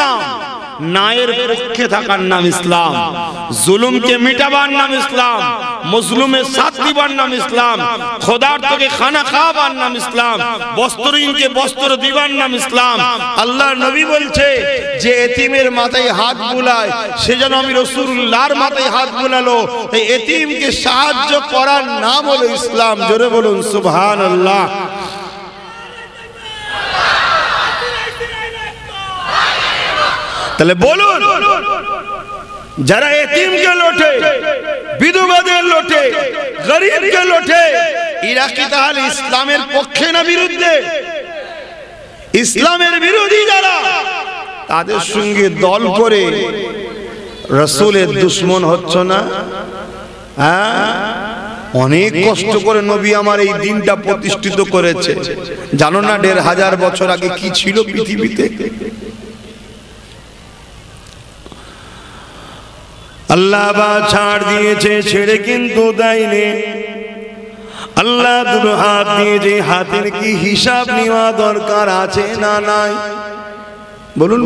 নাম, নায়ের পক্ষে থাকার নাম ইসলাম, জুলুমকে মিটাবার নাম ইসলাম, মজলুমের সাথ দিবার নাম ইসলাম, খোদার্থকে খানা খাওয়াবার নাম ইসলাম, বস্ত্রহীনকে বস্ত্র দিবার নাম ইসলাম। আল্লাহর নবী বলছে যে এতিমের মাথায় হাত বুলায় সে যেন আমি রাসূলুল্লাহর মাথায় হাত বুলালো। এই এতিমকে সাহায্য করার নাম হলো ইসলাম। জোরে বলুন সুবহানাল্লাহ। তাহলে বলুন, যারা এতিমকে লোটে, বিধবাদের লোটে, গরিবকে লোটে, এরা কি তাহলে ইসলামের পক্ষে না বিরুদ্ধে? ইসলামের বিরোধী যারা, তাদের সঙ্গে দল করে রাসূলের দুশমন হচ্ছ না? হ্যাঁ, অনেক কষ্ট করে নবী আমার এই দিনটা প্রতিষ্ঠিত করেছে। জানো না ১৫০০ বছর আগে কি ছিল পৃথিবীতে? আল্লাহ বা ছাড় দিয়েছে, ছেড়ে কিন্তু দেয়নি। আল্লাহ দুটো হাত দিয়েছে, হাতের কি হিসাব নেওয়া দরকার আছে না নাই? বলুন।